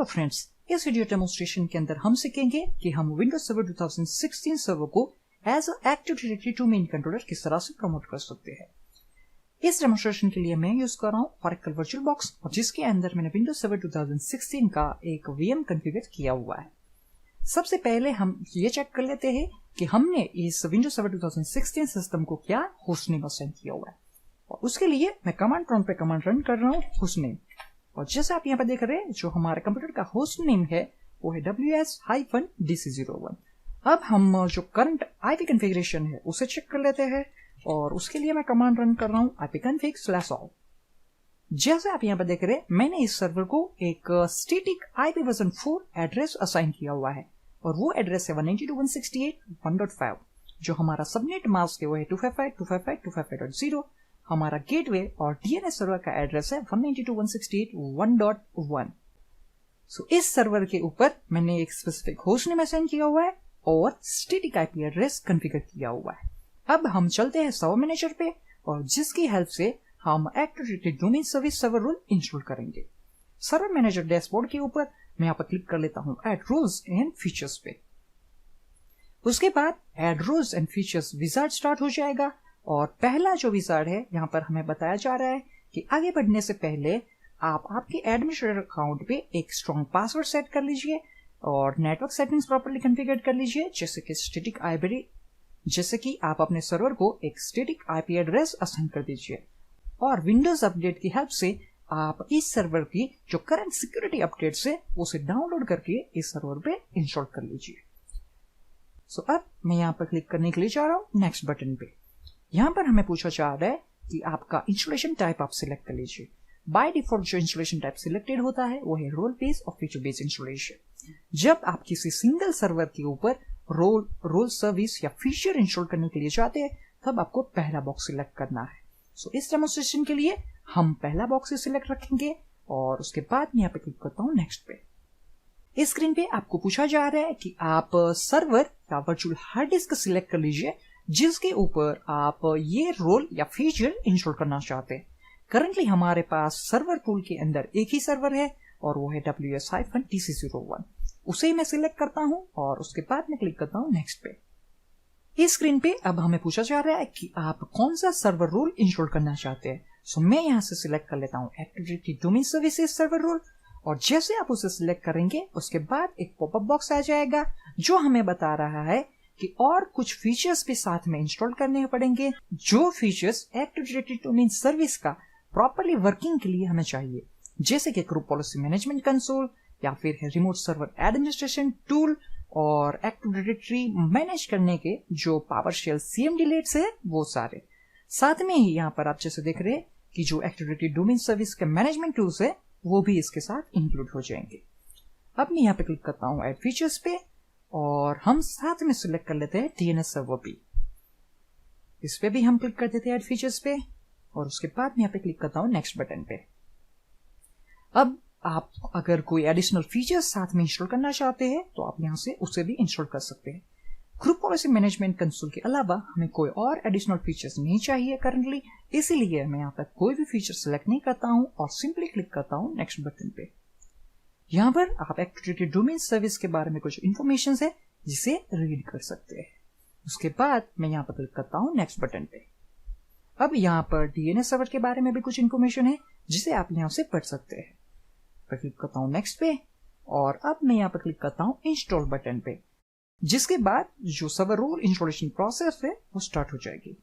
Hello friends, इस video demonstration के अंदर हम सीखेंगे कि हम विंडोज सर्वर 2016 सर्वर को as a active directory domain controller किस तरह से प्रमोट कर सकते हैं। इस डेमोन्स्ट्रेशन के लिए मैं यूज कर रहा हूँ Oracle वर्चुअल बॉक्स, और जिसके अंदर मैंने विंडोज सर्वर 2016 का एक VM कॉन्फ़िगर किया हुआ है। सबसे पहले हम ये चेक कर लेते हैं कि हमने इस विंडोज सर्वर 2016 सिस्टम को क्या होस्ट नेम असाइन किया हुआ है, और उसके लिए मैं कमांड प्रॉम्प्ट पे कमांड रन कर रहा हूँ होस्ट नेम। और जैसे आप यहाँ पर देख रहे हैं, जो हमारे कंप्यूटर का होस्ट नेम है वो है ws-dc01। अब हम जो करंट IP कॉन्फ़िगरेशन है उसे चेक कर लेते हैं, और उसके लिए मैं कमांड रन कर रहा हूँ ipconfig/all। जैसे आप यहाँ पर देख रहे हैं, मैंने इस सर्वर को एक static IP version 4 address assign किया हुआ है, और वो एड्रेस है 192.168.1.5। जो हमारा सबनेट मास्क है वो है 255.255.255.0। हमारा गेटवे और DNS सर्वर का एड्रेस है 192.168.1.1। सो इस सर्वर के ऊपर मैंने एक स्पेसिफिक होस्ट नेम असाइन किया हुआ है और स्टैटिक IP एड्रेस कॉन्फ़िगर किया हुआ है। अब हम चलते हैं सर्वर मैनेजर पे, और जिसकी हेल्प से हम active directory domain service server rule install करेंगे। सर्वर मैनेजर डैशबोर्ड के ऊपर मैं यहाँ पर क्लिक कर लेता हूँ ऐड रूल्स एंड फीचर्स पे। उसके बाद add rules and features wizard start हो जाएगा, और पहला जो विजार्ड है यहाँ पर हमें बताया जा रहा है कि आगे बढ़ने से पहले आप आपके एडमिनिस्ट्रेटर अकाउंट पे एक स्ट्रॉन्ग पासवर्ड सेट कर लीजिए, और नेटवर्क सेटिंग्स प्रॉपर्ली कॉन्फ़िगर कर लीजिए, जैसे कि स्टैटिक IP, जैसे कि आप अपने सर्वर को एक स्टैटिक IP एड्रेस असाइन कर दीजिए। और विंडोज अपडेट की हेल्प से आप इस सर्वर की जो करंट सिक्योरिटी अपडेट्स है उसे डाउनलोड करके इस सर्वर पे इंस्टॉल कर लीजिए। सो अब मैं यहाँ पर क्लिक करने के लिए जा रहा हूँ नेक्स्ट बटन पे। यहाँ पर हमें पूछा जा रहा है कि आपका इंस्टॉलेशन टाइप आप सिलेक्ट कर लीजिए। बाय डिफॉल्ट जो इंस्टॉलेशन टाइप सिलेक्टेड होता है वो है रोल बेस्ड और फीचर बेस्ड इंस्टॉलेशन। जब आप किसी सिंगल सर्वर के ऊपर रोल सर्विस या फीचर इंस्टॉल करने के लिए चाहते हैं, तब आपको पहला बॉक्स सिलेक्ट करना है। सो इस डेमोन्स्ट्रेशन के लिए हम पहला बॉक्स सिलेक्ट रखेंगे, और उसके बाद मैं यहाँ पे क्लिक करता हूँ नेक्स्ट पे। इस स्क्रीन पे आपको पूछा जा रहा है कि आप सर्वर या वर्चुअल हार्ड डिस्क सिलेक्ट कर लीजिए जिसके ऊपर आप ये रोल या फीचर इंस्टॉल करना चाहते हैं। करंटली हमारे पास सर्वर पूल के अंदर एक ही सर्वर है, और वो है ws-dc01। उसे मैं सिलेक्ट करता हूं, और उसके बाद मैं क्लिक करता हूं नेक्स्ट पे। इस स्क्रीन पे अब हमें पूछा जा रहा है कि आप कौन सा सर्वर रोल इंस्टॉल करना चाहते हैं। सो मैं यहाँ से सिलेक्ट कर लेता हूँ active directory domain services server role, और जैसे आप उसे सिलेक्ट करेंगे उसके बाद एक पॉपअप बॉक्स आ जाएगा जो हमें बता रहा है कि और कुछ फीचर्स भी साथ में इंस्टॉल करने पड़ेंगे, जो features active directory domain service का प्रॉपर्ली वर्किंग के लिए हमें चाहिए, जैसे कि ग्रुप पॉलिसी मैनेजमेंट कंसोल, या फिर है रिमोट सर्वर एडमिनिस्ट्रेशन टूल, और एक्टिव डायरेक्टरी मैनेज करने के जो पावरशेल CMD है वो सारे। साथ में ही यहाँ पर आप जैसे देख रहे हैं कि जो एक्टिव डायरेक्टरी डोमेन सर्विस के मैनेजमेंट टूल्स है वो भी इसके साथ इंक्लूड हो जाएंगे। अब मैं यहाँ पे क्लिक करता हूँ एड फीचर्स पे, और हम साथ में सिलेक्ट कर लेते हैं DNS सर्वर भी। इस पे भी हम क्लिक कर देते हैं एड फीचर्स पे, और उसके बाद मैं यहाँ पे क्लिक करता हूँ नेक्स्ट बटन पे। अब आप अगर कोई एडिशनल फीचर्स साथ में इंस्टॉल करना चाहते हैं तो आप यहाँ से उसे भी इंस्टॉल कर सकते हैं। ग्रुप पॉलिसी मैनेजमेंट कंसोल के अलावा हमें कोई और एडिशनल फीचर्स नहीं चाहिए करंटली, इसीलिए मैं यहाँ पर कोई भी फीचर सिलेक्ट नहीं करता हूँ और सिंपली क्लिक करता हूँ नेक्स्ट बटन पे। यहाँ पर आप एक्टिव डायरेक्टरी डोमेन सर्विस के बारे में कुछ इन्फॉर्मेशन है जिसे रीड कर सकते हैं। उसके बाद मैं यहाँ पर क्लिक करता हूँ नेक्स्ट बटन पे। अब यहाँ पर DNS सर्वर के बारे में भी कुछ इन्फॉर्मेशन है जिसे आप यहाँ से पढ़ सकते हैं। मैं क्लिक करता हूँ नेक्स्ट पे, और अब मैं यहाँ पर क्लिक करता हूँ इंस्टॉल बटन पे, जिसके बाद जो सर्वर रोल इंस्टॉलेशन प्रोसेस है वो स्टार्ट हो जाएगी।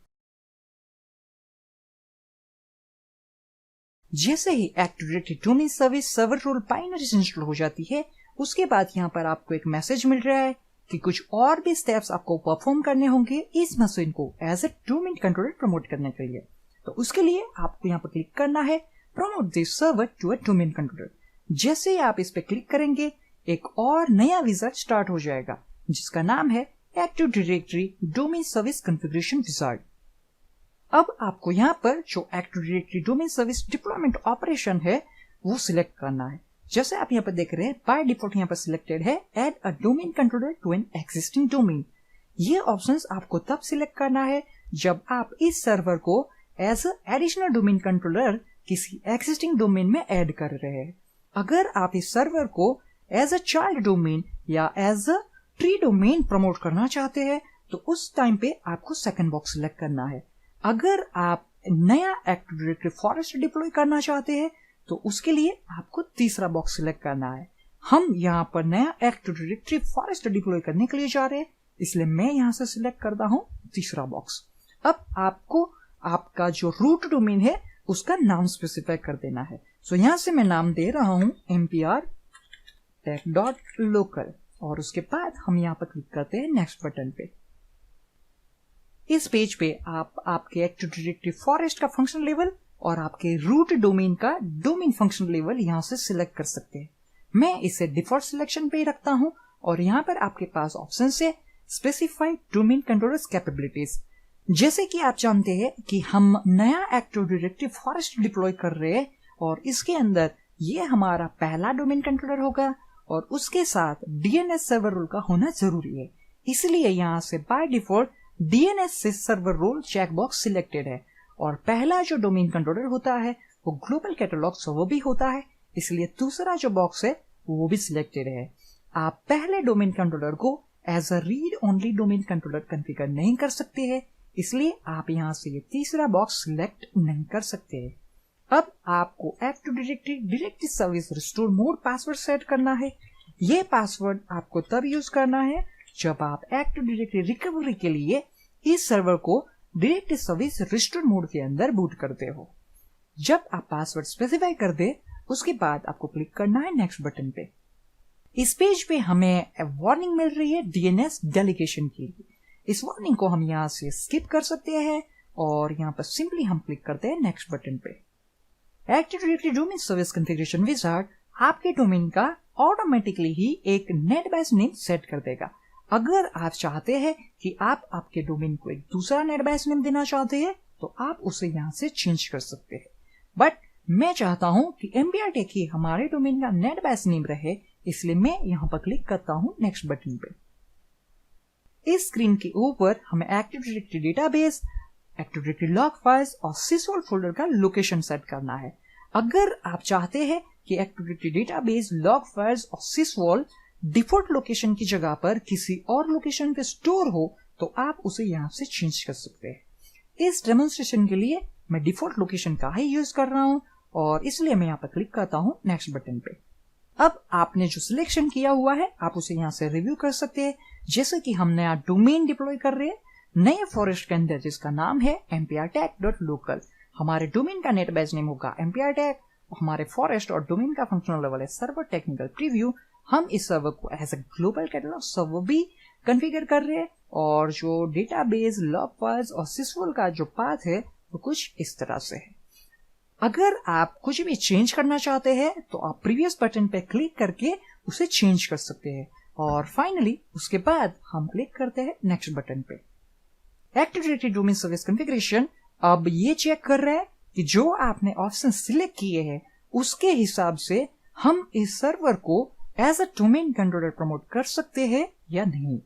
जैसे ही active directory domain service server role binaries install हो जाती है, उसके बाद यहाँ पर आपको एक मैसेज मिल रहा है कि कुछ और भी स्टेप्स आपको परफॉर्म करने होंगे इस मशीन को as a domain controller promote करने के लिए। तो उसके लिए आपको यहाँ पर क्लिक करना है promote this server to a domain controller. जैसे ही आप इस पे क्लिक करेंगे, एक और नया विजार्ड स्टार्ट हो जाएगा जिसका नाम है active directory domain service configuration wizard. अब आपको यहाँ पर जो active directory domain service deployment operation है वो सिलेक्ट करना है। जैसे आप यहाँ पर देख रहे हैं, बाय डिफॉल्ट यहाँ पर सिलेक्टेड है add a domain controller to an existing domain. ये ऑप्शंस आपको तब सिलेक्ट करना है जब आप इस सर्वर को एज एडिशनल डोमेन कंट्रोलर किसी एक्जिस्टिंग डोमेन में ऐड कर रहे हैं। अगर आप इस सर्वर को एज अ चाइल्ड डोमेन या as a tree domain promote करना चाहते हैं तो उस टाइम पे आपको सेकंड बॉक्स सिलेक्ट करना है। अगर आप नया एक्टिव डायरेक्टरी फॉरेस्ट डिप्लॉय करना चाहते हैं तो उसके लिए आपको तीसरा बॉक्स सिलेक्ट करना है। हम यहाँ पर नया एक्टिव डायरेक्टरी फॉरेस्ट डिप्लॉय करने के लिए जा रहे हैं, इसलिए मैं यहाँ से सिलेक्ट करता हूँ तीसरा बॉक्स। अब आपको आपका जो रूट डोमेन है उसका नाम स्पेसिफाई कर देना है। सो यहाँ से मैं नाम दे रहा हूँ mprtech.local और उसके बाद हम यहाँ पर क्लिक करते हैं नेक्स्ट बटन पे। इस पेज पे आप आपके एक्टिव डायरेक्टरी फॉरेस्ट का फंक्शन लेवल और आपके रूट डोमेन का डोमेन फंक्शन लेवल यहाँ से सिलेक्ट कर सकते हैं। मैं इसे डिफॉल्ट सिलेक्शन पे ही रखता हूँ और यहाँ पर आपके पास ऑप्शन है स्पेसिफाई डोमेन कंट्रोलर्स कैपेबिलिटीज। जैसे कि आप जानते हैं कि हम नया एक्टिव डायरेक्टरी फॉरेस्ट डिप्लॉय कर रहे हैं और इसके अंदर ये हमारा पहला डोमेन कंट्रोलर होगा और उसके साथ डीएनएस सर्वर रोल का होना जरूरी है। इसलिए यहाँ से बाय डिफॉल्ट डीएनएस से सर्वर रोल चेकबॉक्स सिलेक्टेड है और पहला जो डोमेन कंट्रोलर होता है वो ग्लोबल कैटलॉग सर्वर भी होता है, इसलिए दूसरा जो बॉक्स है वो भी सिलेक्टेड है। आप पहले डोमेन कंट्रोलर को as a read only domain controller configure नहीं कर सकते हैं, इसलिए आप यहाँ से ये तीसरा बॉक्स सिलेक्ट नहीं कर सकते हैं। अब आपको active directory service restore mode password set करना है। ये पासवर्ड आपको तब यूज करना है जब आप एक्टिव डायरेक्टरी रिकवरी के लिए इस सर्वर को डायरेक्टरी सर्विस रिस्टोर मोड के अंदर बूट करते हो। जब आप पासवर्ड स्पेसिफाई कर दे उसके बाद आपको क्लिक करना है नेक्स्ट बटन पे। इस पेज पे हमें वार्निंग मिल रही है डीएनएस डेलीगेशन की। इस वार्निंग को हम यहाँ से स्किप कर सकते हैं और यहाँ पर सिंपली हम क्लिक करते हैं नेक्स्ट बटन पे। Active directory domain service configuration wizard आपके डोमेन का ऑटोमेटिकली ही एक नेट बेस नेम सेट कर देगा। अगर आप चाहते हैं कि आप आपके डोमेन को एक दूसरा नेट बेस नेम देना चाहते हैं तो आप उसे यहाँ से चेंज कर सकते हैं, बट मैं चाहता हूँ कि MPRTech ही हमारे डोमेन का नेट बेस नेम रहे, इसलिए मैं यहाँ पर क्लिक करता हूँ नेक्स्ट बटन पे। इस स्क्रीन के ऊपर हमें active directory database, active directory log files और सिसवॉल फोल्डर का लोकेशन सेट करना है। अगर आप चाहते हैं कि active directory database, log files और सिसवॉल डिफॉल्ट लोकेशन की जगह पर किसी और लोकेशन पे स्टोर हो तो आप उसे यहाँ से चेंज कर सकते हैं। इस डेमोन्स्ट्रेशन के लिए मैं डिफॉल्ट लोकेशन का ही यूज कर रहा हूँ और इसलिए मैं यहाँ पर क्लिक करता हूँ नेक्स्ट बटन पे। अब आपने जो सिलेक्शन किया हुआ है आप उसे यहाँ से रिव्यू कर सकते हैं। जैसे कि हम नया डोमेन डिप्लॉय कर रहे हैं नए फॉरेस्ट के अंदर जिसका नाम है mprtech.local। हमारे डोमेन का नेट बेस नेम होगा mprtech, हमारे फॉरेस्ट और डोमेन का फंक्शनल लेवल है सर्वर टेक्निकल प्रीव्यू। हम इस सर्वर को as a global catalog server भी कॉन्फ़िगर कर रहे हैं और जो डेटाबेस, लॉग फाइल्स और सिसवॉल का जो पाथ है वो कुछ इस तरह से है। अगर आप कुछ भी चेंज करना चाहते हैं तो आप प्रीवियस बटन पे क्लिक करके उसे चेंज कर सकते हैं और फाइनली उसके बाद हम क्लिक करते हैं नेक्स्ट बटन पे। Active directory domain service configuration अब ये चेक कर रहा है कि जो आपने ऑप्शन सिलेक्ट किए हैं उसके हिसाब से हम इस सर्वर को as a domain controller promote कर सकते हैं या नहीं।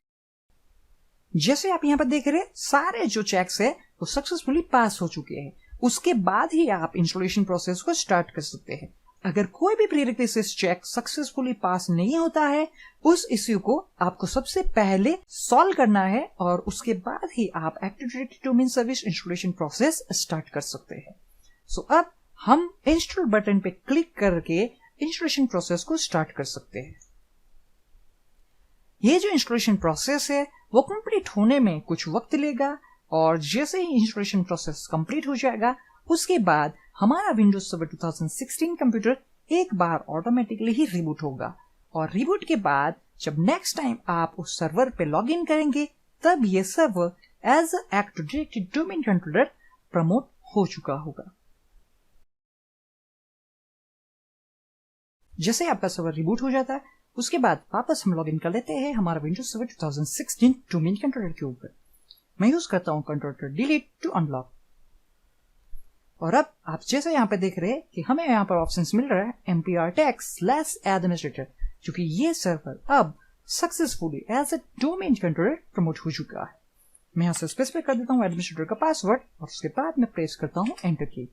जैसे आप यहाँ पर देख रहे हैं सारे जो चेक्स है वो सक्सेसफुली पास हो चुके हैं। उसके बाद ही आप इंस्टॉलेशन प्रोसेस को स्टार्ट कर सकते हैं। अगर कोई भी प्रीरिक्विजिट चेक सक्सेसफुली पास नहीं होता है उस इश्यू को आपको सबसे पहले सॉल्व करना है और उसके बाद ही आप active directory domain service installation process start कर सकते हैं। सो अब हम इंस्टॉल बटन पे क्लिक करके इंस्टॉलेशन प्रोसेस को स्टार्ट कर सकते हैं। ये जो इंस्टॉलेशन प्रोसेस है वो कंप्लीट होने में कुछ वक्त लेगा और जैसे ही इंस्टॉलेशन प्रोसेस कंप्लीट हो जाएगा उसके बाद हमारा विंडोज सर्वर 2016 कंप्यूटर एक बार ऑटोमेटिकली ही रिबूट होगा और रिबूट के बाद जब नेक्स्ट टाइम आप उस सर्वर पे लॉग इन करेंगे तब ये server as active directory domain controller promote हो चुका होगा। जैसे आपका सर्वर रिबूट हो जाता है उसके बाद वापस हम लॉग इन कर लेते हैं हमारा विंडोज सर्वर 2016 डोमेन कंट्रोलर के ऊपर। मैं यूज करता हूं कंट्रोलर डिलीट टू अनलॉक और अब आप जैसे यहाँ पे देख रहे हैं कि हमें यहाँ पर ऑप्शंस मिल रहा है mprtech/administrator, क्योंकि ये सर्वर अब successfully as a domain controller promote हो चुका है। मैं यहाँ से स्पेसिफाई कर देता हूँ एडमिनिस्ट्रेटर का पासवर्ड और उसके बाद मैं प्रेस करता हूँ एंटर की।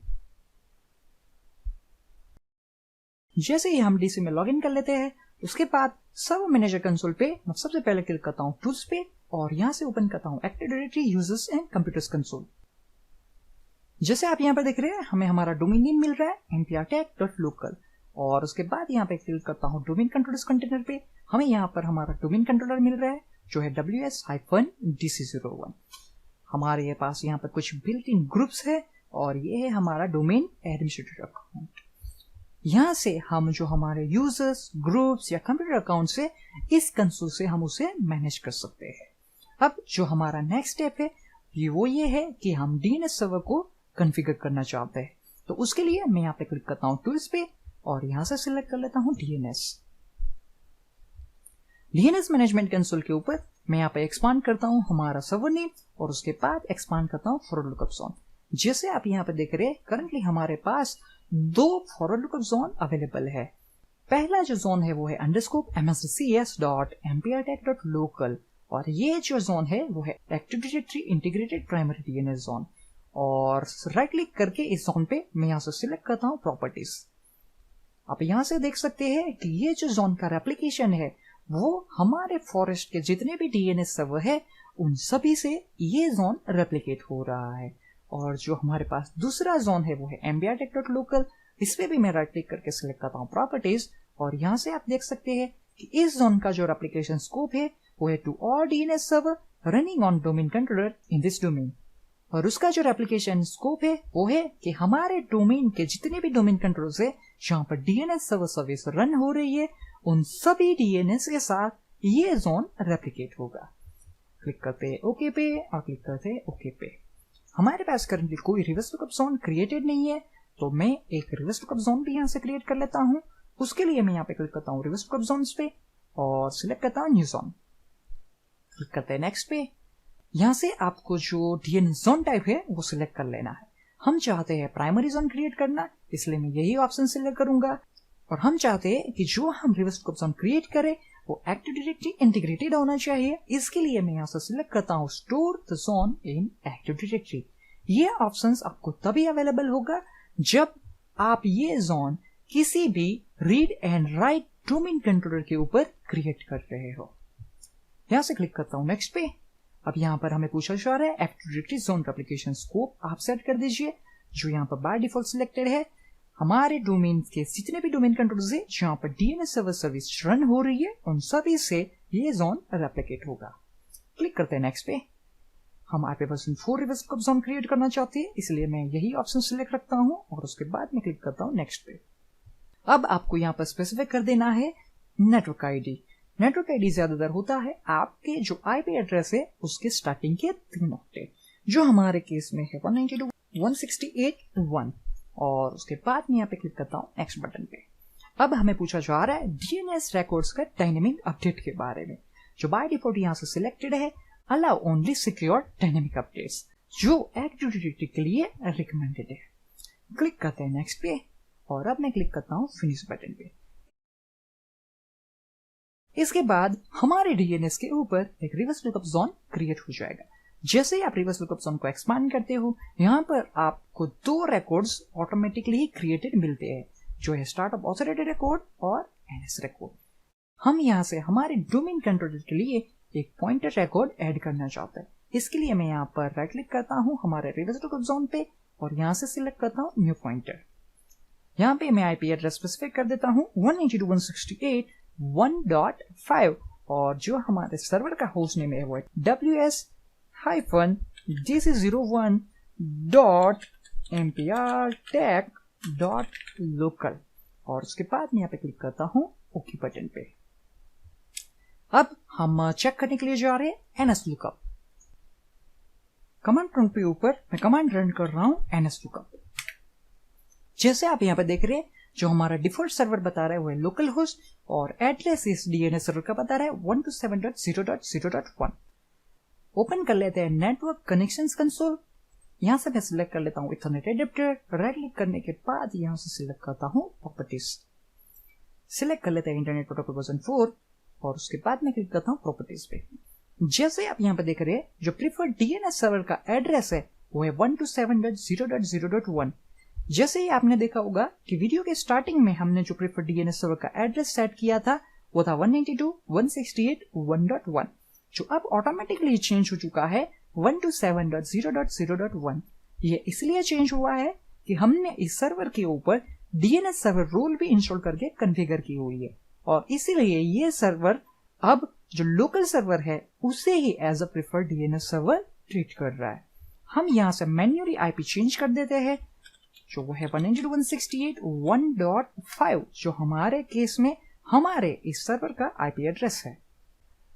जैसे ही हम डीसी में लॉग इन कर लेते हैं उसके बाद सर्वर मैनेजर कंसोल पे मैं सबसे पहले क्लिक करता हूँ टूल्स पे और यहाँ से ओपन करता हूँ active directory users and computers console. जैसे आप यहाँ पर देख रहे हैं हमें हमारा डोमेन नेम मिल रहा है nprtech.local और उसके बाद यहाँ पे क्लिक करता हूँ डोमेन कंट्रोलर्स कंटेनर पे। हमें यहाँ पर हमारा डोमेन कंट्रोलर मिल रहा है जो है ws-dc01। हमारे पास यहाँ पर कुछ बिल्ट इन ग्रुप्स है और ये है हमारा डोमेन एडमिनिस्ट्रेटर अकाउंट। यहाँ से हम जो हमारे यूजर्स, ग्रुप्स या कंप्यूटर अकाउंट से इस कंसोल से हम उसे मैनेज कर सकते हैं। अब जो हमारा नेक्स्ट स्टेप है वो ये है कि हम डीएनएस सर्वर को कॉन्फ़िगर करना चाहते हैं। तो उसके लिए मैं यहाँ पे क्लिक करता हूँ टूल्स पे और यहाँ से सिलेक्ट कर लेता हूँ डीएनएस मैनेजमेंट कंसोल के ऊपर मैं यहाँ पे एक्सपांड करता हूँ हमारा सर्वर नेम और उसके बाद एक्सपांड करता हूँ फॉरवर्ड लुकअप जोन। जैसे आप यहाँ पे देख रहे हैं करंटली हमारे पास 2 फॉरवर्ड लुकअप जोन अवेलेबल है। पहला जो जोन है वो है _mscs.mprtech.local और ये जो जोन है वो है active directory integrated primary DNS zone. और राइट क्लिक करके इस जोन पे मैं यहाँ से सिलेक्ट करता हूँ प्रॉपर्टीज। आप यहाँ से देख सकते हैं कि ये जो जोन का रेप्लिकेशन है वो हमारे फॉरेस्ट के जितने भी डीएनएस सर्वर है उन सभी से ये जोन रेप्लिकेट हो रहा है। और जो हमारे पास दूसरा जोन है वो है mprtech.local। इस पे भी मैं राइट क्लिक करके सिलेक्ट करता हूँ प्रॉपर्टीज और यहाँ से आप देख सकते हैं कि इस जोन का जो रेप्लिकेशन स्कोप है वो है to all DNS server running on domain controller in this domain. और उसका जो रेप्लिकेशन स्कोप है वो है कि हमारे डोमेन के जितने भी डोमेन कंट्रोलर्स है जहां पर डीएनएस सर्वर सर्विस रन हो रही है उन सभी डीएनएस के साथ ये जोन रेप्लिकेट होगा। क्लिक करते हैं ओके पे और क्लिक करते हैं ओके पे। हमारे पास करंटली कोई रिवर्स लुकअप जोन क्रिएटेड नहीं है तो मैं एक रिवर्स लुकअप जोन भी यहाँ से क्रिएट कर लेता हूँ। उसके लिए मैं यहाँ पे क्लिक करता हूँ रिवर्स लुकअप जोन्स पे और सिलेक्ट करता हूँ न्यू जोन। क्लिक करते हैं नेक्स्ट पे। यहाँ से आपको जो डीएनएस जोन टाइप है वो सिलेक्ट कर लेना है। हम चाहते हैं प्राइमरी जोन क्रिएट करना इसलिए मैं यही ऑप्शन सिलेक्ट करूंगा और हम चाहते हैं कि जो हम रिवर्स लुकअप जोन क्रिएट करें वो एक्टिव डायरेक्टरी इंटीग्रेटेड होना चाहिए। इसके लिए मैं यहाँ से सिलेक्ट करता हूँ store the zone in active directory. ये ऑप्शंस आपको तभी अवेलेबल होगा जब आप ये जोन किसी भी read and right domain controller के ऊपर क्रिएट कर रहे हो। यहाँ से क्लिक करता हूँ नेक्स्ट पे। अब यहाँ पर हमें पूछा जा रहा है active directory zone replication scope आप सेट कर दीजिए जो यहाँ पर बाय डिफॉल्ट सिलेक्टेड है। हमारे डोमेन के जितने भी डोमेन कंट्रोलर्स है जहां पर डीएनएस सर्वर सर्विस रन हो रही है उन सभी से ये जोन रेप्लिकेट होगा। क्लिक करते हैं नेक्स्ट पे। हम IP/4 reverse lookup zone create करना चाहते हैं इसलिए मैं यही ऑप्शन सिलेक्ट रखता हूं और उसके बाद मैं क्लिक करता हूं नेक्स्ट पे। अब आपको यहाँ पर स्पेसिफाई कर देना है नेटवर्क आईडी। नेटवर्क आईडी ज्यादातर होता है आपके जो आईपी एड्रेस है उसके स्टार्टिंग के 3 ऑक्टेट जो हमारे केस में है 192.168.1 और उसके बाद मैं यहाँ पे क्लिक करता हूँ नेक्स्ट बटन पे। अब हमें पूछा जा रहा है डीएनएस रिकॉर्ड्स का डायनेमिक अपडेट के बारे में जो बाय डिफॉल्ट यहाँ से सिलेक्टेड है allow only secure dynamic updates जो एक्टिव डायरेक्टरी के लिए रिकमेंडेड है। क्लिक करते हैं नेक्स्ट पे और अब मैं क्लिक करता हूँ फिनिश बटन पे। इसके बाद हमारे डीएनएस के ऊपर एक रिवर्स लुकअप जोन क्रिएट हो जाएगा। जैसे ही आप रिवर्स लुकअप जोन को एक्सपांड करते हो यहाँ पर आपको 2 रिकॉर्ड्स ऑटोमेटिकली ही क्रिएटेड मिलते हैं जो है स्टार्टअप ऑथोराइज्ड रिकॉर्ड और एनएस रिकॉर्ड। हम यहाँ से हमारे डोमेन कंट्रोलर के लिए एक पॉइंटर रिकॉर्ड ऐड करना चाहते हैं। इसके लिए मैं यहाँ पर राइट क्लिक करता हूँ हमारे रिवर्स लुकअप जोन पे और यहाँ से सिलेक्ट करता हूँ न्यू पॉइंटर। यहाँ पे मैं आईपी एड्रेस स्पेसिफाई कर देता हूँ 192.168.1.5 और जो हमारे सर्वर का होस्ट नेम है वो है ws-dc01.mprtech.local और उसके बाद मैं यहाँ पे क्लिक करता हूँ ओके बटन पे। अब हम चेक करने के लिए जा रहे हैं एनएस लुकअप। कमांड प्रॉम्प्ट पे ऊपर मैं कमांड रन कर रहा हूँ एनएस लुकअप। जैसे आप यहाँ पे देख रहे हैं जो हमारा डिफॉल्ट सर्वर बता रहा है वो है लोकल होस्ट और एड्रेस इस डीएनएस सर्वर का बता रहा है 127.0.0.1। ओपन कर लेते हैं नेटवर्क कनेक्शंस कंसोल। यहाँ से मैं सिलेक्ट कर लेता हूँ इथरनेट एडेप्टर। राइट क्लिक करने के बाद यहाँ से सिलेक्ट करता हूँ प्रॉपर्टीज। सिलेक्ट कर लेते हैं इंटरनेट प्रोटोकॉल वर्जन 4 और उसके बाद मैं क्लिक करता हूँ प्रॉपर्टीज पे। जैसे आप यहाँ पे देख रहे हैं जो प्रीफर्ड डीएनएस सर्वर का एड्रेस है वो है 127.0.0.1। जैसे ही आपने देखा होगा कि वीडियो के स्टार्टिंग में हमने जो प्रीफर्ड डीएनएस सर्वर का एड्रेस सेट किया था वो था 192.168.1.1 जो अब ऑटोमेटिकली चेंज हो चुका है 127.0.0.1। ये इसलिए चेंज हुआ है कि हमने इस सर्वर के ऊपर DNS सर्वर रूल भी इंस्टॉल करके कॉन्फ़िगर की हुई है और इसीलिए ये सर्वर अब जो लोकल सर्वर है उसे ही as a preferred DNS server treat कर रहा है। हम यहां से मैन्युअली IP चेंज कर देते हैं जो वो है 192.168.1.5 जो हमारे केस में हमारे इस सर्वर का IP एड्रेस है।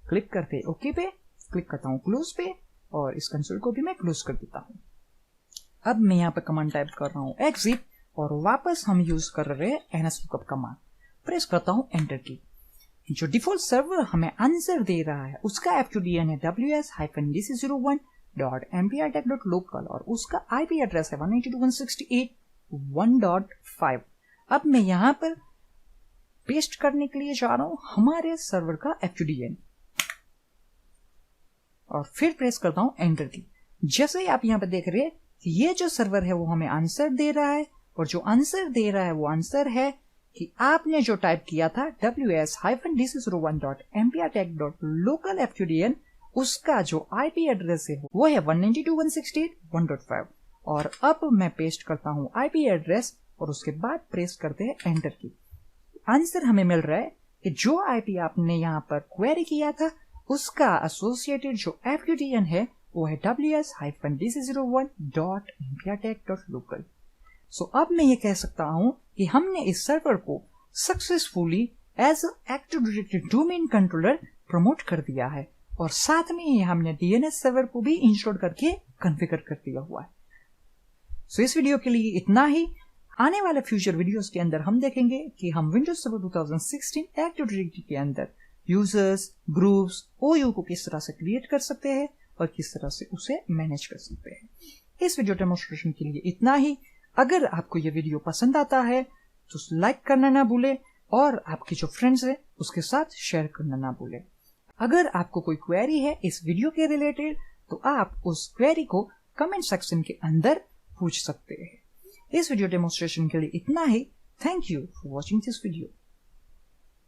क्लिक करते ओके पे, क्लिक करता हूं क्लोज पे और इस कंसोल को भी मैं क्लोज कर देता हूं। अब मैं यहाँ पे कमांड टाइप कर रहा हूं एग्जिट और वापस हम यूज कर रहे हैं nslookup कमांड। प्रेस करता हूं एंटर की। जो डिफॉल्ट सर्वर हमें आंसर दे रहा है उसका FQDN है ws-dc01.mprtech.local और उसका IP एड्रेस है 192.168.1.5। अब मैं यहाँ पर पेस्ट करने के लिए जा रहा हूं हमारे सर्वर का FQDN और फिर प्रेस करता हूं एंटर की। जैसे ही आप यहाँ पे देख रहे हैं ये जो सर्वर है वो हमें आंसर दे रहा है और जो आंसर दे रहा है वो आंसर है कि आपने जो टाइप किया था ws-dc01.mprtech.local FQDN उसका जो IP एड्रेस है वो है 192.168.1.5 और अब मैं पेस्ट करता हूं IP एड्रेस और उसके बाद प्रेस करते हैं एंटर की। आंसर हमें मिल रहा है कि जो IP आपने यहाँ पर क्वेरी किया था उसका एसोसिएटेड जो FQDN है वो है ws-dc01.mprtech.local। सो अब मैं ये कह सकता हूं कि हमने इस सर्वर को successfully as active directory domain controller promote कर दिया है और साथ में ही हमने DNS सर्वर को भी इंस्टॉल करके कॉन्फ़िगर कर दिया हुआ है। सो इस वीडियो के लिए इतना ही। आने वाले फ्यूचर वीडियोस के अंदर हम देखेंगे कि हम विंडोज सर्वर 2016 एक्टिव डायरेक्टरी के अंदर यूजर्स, ग्रुप्स, OU को किस तरह से क्रिएट कर सकते हैं और किस तरह से उसे मैनेज कर सकते हैं। इस वीडियो डेमोन्स्ट्रेशन के लिए इतना ही। अगर आपको ये वीडियो पसंद आता है तो लाइक करना ना भूले और आपके जो फ्रेंड्स हैं उसके साथ शेयर करना ना भूले। अगर आपको कोई क्वेरी है इस वीडियो के रिलेटेड तो आप उस क्वेरी को कमेंट सेक्शन के अंदर पूछ सकते हैं। इस वीडियो डेमोन्स्ट्रेशन के लिए इतना ही। Thank you for watching this video.